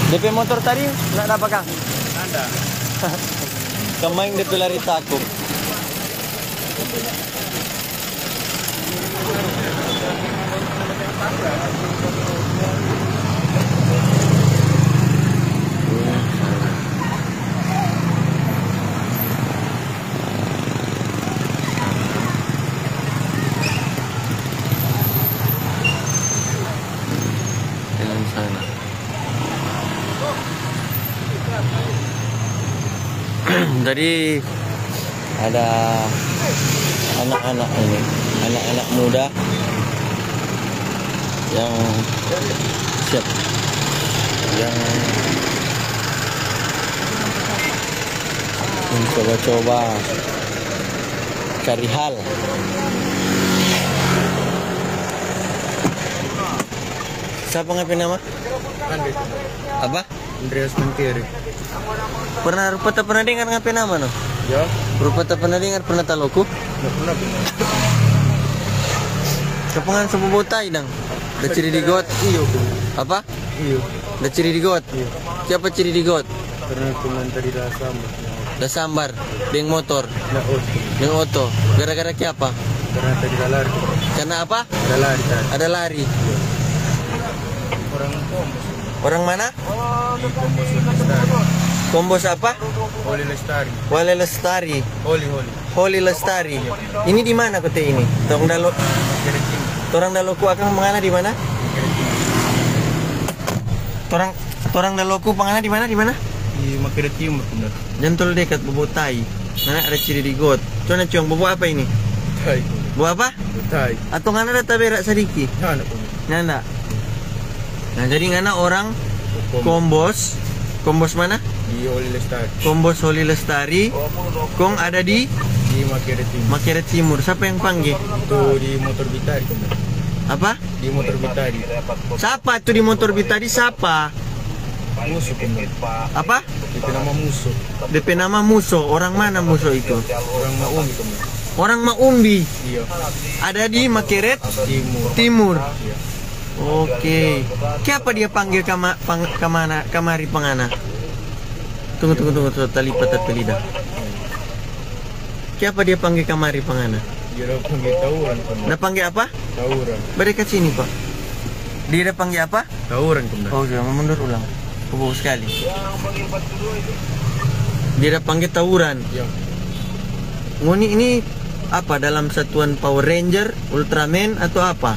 DP motor tadi nggak dapat Kang? Ada. Kemain DP lari takut. Jalan sana. Jadi ada anak-anak ini, anak-anak muda yang siap, yang mencoba-coba cari hal. Siapa ngapain nama? Andre. Apa? Andreas Mangkiri. Pernah dengar ngapain nama no? Ya. Pernah dengar pernah taloku? Nggak pernah. Kepangan sebuah tai dang. Da ciri di got. Iyo. Apa? Iyo. Da ciri di got. Iyo. Siapa ciri di got? Karena cuman tadi rasa. Da sambar deng motor, Nggak oto. deng oto. Gara-gara apa? Karena tadi lari. Karena apa? Ada lari tadi. Ada lari. Orang Kombos. Orang mana? Di Kombos Lestari. Kombos apa? Oli Lestari. Wale Lestari. Oli. Holy Lestari. Ini di mana kote ini? Torang dalo. Kiri timur. Torang daloku akan mengana di mana? Kiri timur. Torang daloku pangana di mana? Di mana? Di Makere Timur benar. Jantol dekat bobo tai. Mana ada ciri di got. Cuma ciong bobo apa ini? Tai. Bobo apa? Tai. Atau ngana ada taberak sedikit? Nah, anak punya. Nanda. Nah, jadi ngana orang Kombos. Kombos mana? Di Oli Lestari. Kombos Holy Lestari. Kong ada di Di Makere Timur. Makere Timur. Siapa yang panggil? Itu di motor Bitari benar. Apa? Di motor Bitari. Siapa itu di motor Bitari? Siapa? Musuh benar. Apa? Itu nama musuh. DP nama Muso. Orang mana Muso itu? Orang Maumi benar. Orang Maumbi. Iya. Ada di Makeret Timur. Timur. Iya. Oke. Siapa dia panggil kamari pangana? Tunggu. Tali patah lidah. Siapa dia panggil kamari pangana? Dia udah panggil tawuran benar. Dia panggil apa? Tawuran. Berikat sini Pak. Dia udah panggil apa? Tawuran benar. Oh, jangan mundur ulang. Kebau sekali. Dia udah panggil tawuran. Iya. Ngoni ini apa dalam satuan Power Ranger, Ultraman atau apa?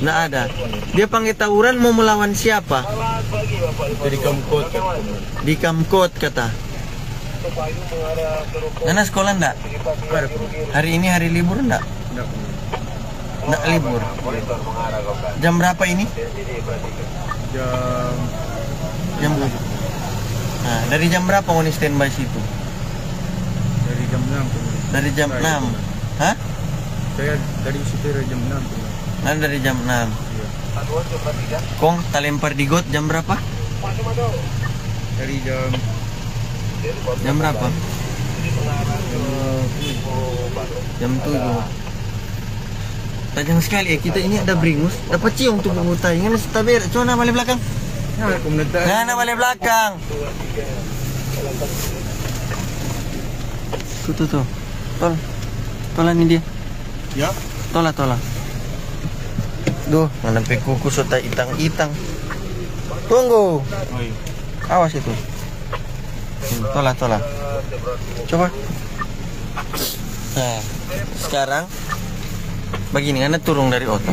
Nggak ada. Dia panggil tawuran mau melawan siapa? Dari Kamkot kan. Di Kamkot kata. Nana sekolah ndak? Hari ini hari libur ndak? Ndak libur. Jam berapa ini? Jam berapa? Nah, dari jam berapa Ngoni standby situ? Dari jam 6. Dari jam 6. Hah? Saya dari situ dari jam 6. Nah, dari jam 6. Iya. Kong, talempar di got jam berapa? Dari jam Jam berapa? Jam 7. Tajam sekali ya, kita ini ada beringus. Dapat cium tuh bubutai. Ini setaber. Cuma balik belakang. Nah, balik belakang. Tuh. Tola ini dia. Ya. Tola. Duh, sampai kuku sota itang-itang. Tunggu. Oh iya. Awas itu. Tola. Coba. Nah, sekarang begini, Anda turun dari oto.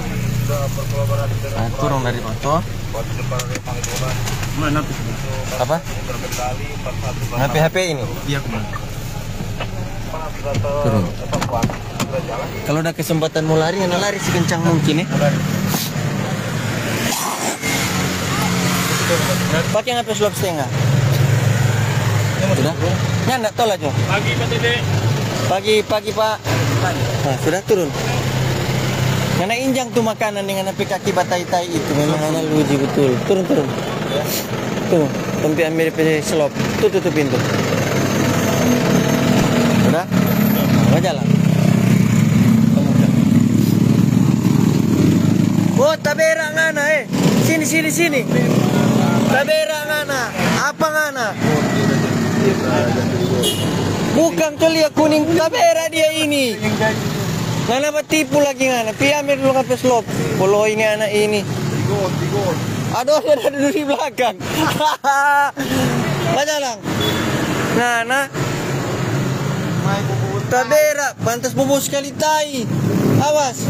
Nah, turun dari oto. Mana Apa? HP ini. Iya, kemana? Turun. Kalau ada kesempatan mau lari, Anda lari sekencang mungkin ya. Pakai HP slop setengah. Sudah? Ya enggak tol aja. Pagi Pak Dede. Pagi Pak. Nah, sudah turun. Karena injang tuh makanan dengan api kaki batai-tai itu memang anak luji betul. Turun. Tuh, tempat ambil PC slop. Tutup pintu. Sudah? Nah, jalan. Oh, taberang ana Sini. Tabera ngana. Apa ngana? Bukan celia kuning tabera dia ini. Ngana tipu lagi ngana. Piamir dulu ke slop. Polo ini anak ini. Tigon. Aduh, ada dulu di belakang. Baca lang. Ngana. Tabera, pantas bobo sekali tai. Awas.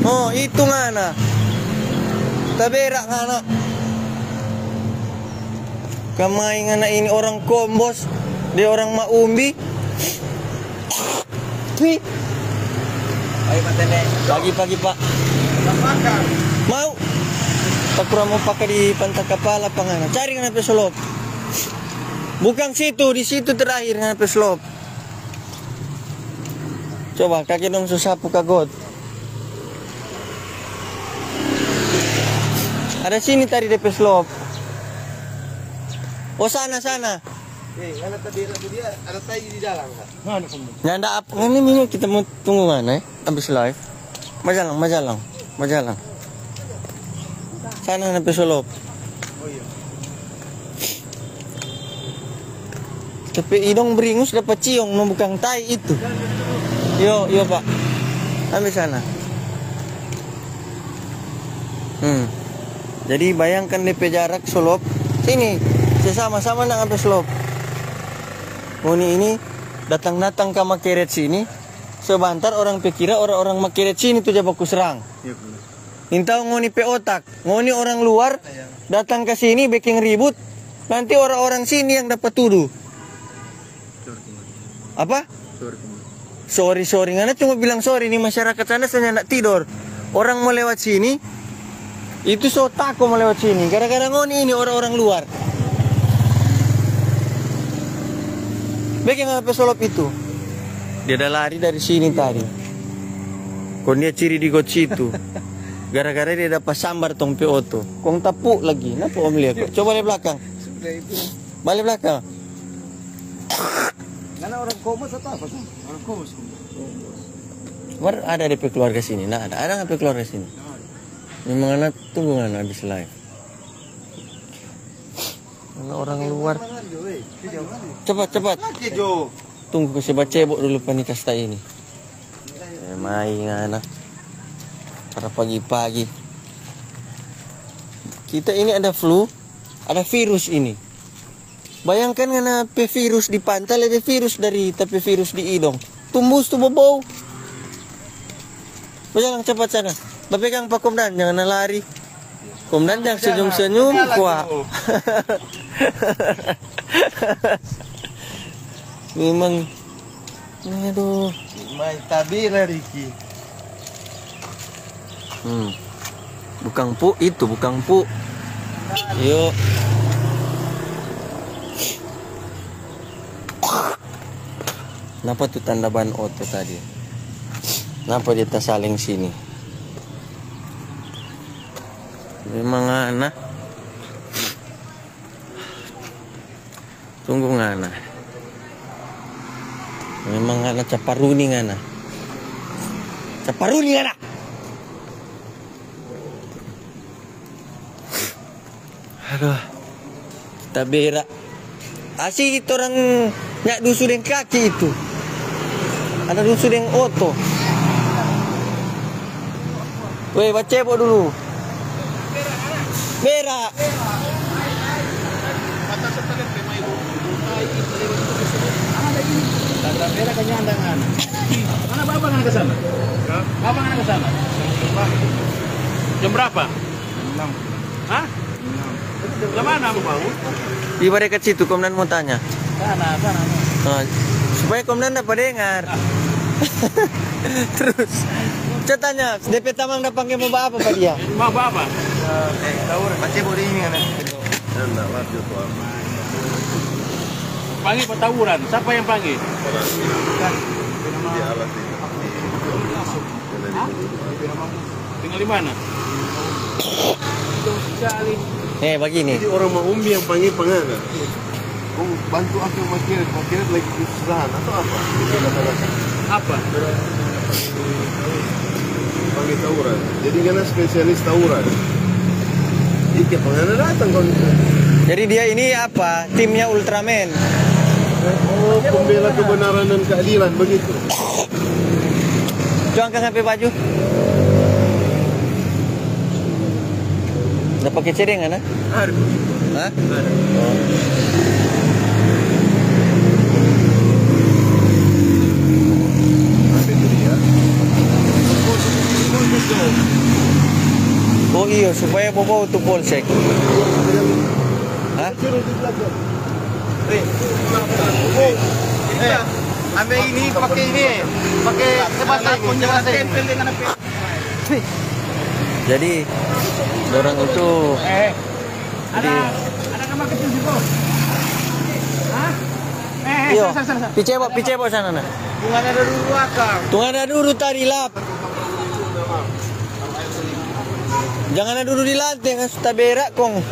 Oh, itu ngana. Tabera ngana. Kamay ngana ini orang kombos, dia orang maumbi. Nih. Pagi-pagi, Pak. Mau? Tak kurang mau pakai di pantai kepala apa ngana. Cari ngana pesolop. Bukan situ, di situ terakhir ngana pesolop. Coba kaki dong susapu kagot. Ada sini tadi DP slop. Oh sana. Ada tabera tuh dia, ada tai di dalam kan? Mana kamu? Nyanda apa? Ini minyak kita mau tunggu mana? Habis live. Majalang. Sana DP slop. Oh iya. Tapi idong beringus dapat ciong, no bukan tai itu. Yo Pak. Ambil sana. Jadi bayangkan DP jarak slop. Sini, sama-sama nak ambil slop. Ini datang ke makeret sini. Sebentar orang pikira orang makeret sini tuh jabaku serang. Iya benar. Intau ngoni pe otak. Ngoni orang luar datang ke sini bikin ribut. Nanti orang-orang sini yang dapat tuduh. Apa? Sorry ngana cuma bilang sorry nih masyarakat sana saya nak tidur. Orang mau lewat sini itu so takut mau lewat sini gara-gara ngoni ini orang-orang luar. Bagaimana pesolop itu? Dia dah lari dari sini tadi. Kon dia ciri di got situ. Gara-gara dia dapat sambar tong pe oto. Kong tapuk lagi. Napa om lihat? Coba balik belakang. Sudah itu. Balik belakang. Karena orang komos atau apa tuh? Orang komos. War ada DP keluarga sini. Nah, ada DP keluarga sini. Memang anak tunggu anak habis live. Anak orang luar. Cepat. Tunggu ke sebat cebok dulu panik kasta ini. Main anak. Para pagi-pagi. Kita ini ada flu, ada virus ini. Bayangkan ngana pe virus di pantai, ada virus dari tapi virus di hidung. Tumbus tu bobau. Berjalan cepat sana. Berpegang Pak Komdan, jangan lari. Komdan jangan senyum-senyum kuat. Memang aduh. Mai tabera Riki. Bukan pu itu, bukan pu. Yuk. Kenapa tuh tanda ban oto tadi? Kenapa dia tak saling sini? Memang anak. Tunggu ngana. Memang anak caparuni ngana. Caparuni ngana. Aduh. Kita berak. Asik itu orang nyak dusu dengan kaki itu. Ada dusu dengan oto. Weh, baca cebok dulu. Berak. Tanda merah kenyandangan. Mana bapak nggak ke sana? Bapak nggak ke sana? Jam berapa? 6. Hah? 6. Jam mana aku mau? Di dekat situ Komdan mau tanya. Sana. Nah, supaya Komdan dapat dengar. Terus saya tanya, DP Tamang dah panggil mau apa Pak dia? Mau apa? Tahu, baca bodi ini kan. Enggak, waktu itu apa? Panggil petawuran. Siapa yang panggil? Di alat itu. Tinggal di mana? Sekali. Begini. Jadi orang mau umbi yang panggil pengana. Oh, bantu aku makirat lagi kesusahan atau apa? Apa? Panggil tawuran. Jadi karena spesialis tawuran. tiap pengen datang kau. Jadi dia ini apa? Timnya Ultraman. Oh, pembela kebenaran dan keadilan begitu. Coba angkat sampai baju. Udah pakai cedengan, ah? Ada begitu. Hah? Ada. Apa itu dia? Oh iya, supaya bawa tuh polsek. Hah? Suruh di belakang. Ambil ini pakai ini, pakai tempel dengan api. Jadi orang itu Ada kamar kecil situ. Hah? iyo, Sana. picebo sana nah. Bunga ada dua kang. Tunggu ada dulu tadi lap. Jangan ada dulu di lantai kan sudah berak kong.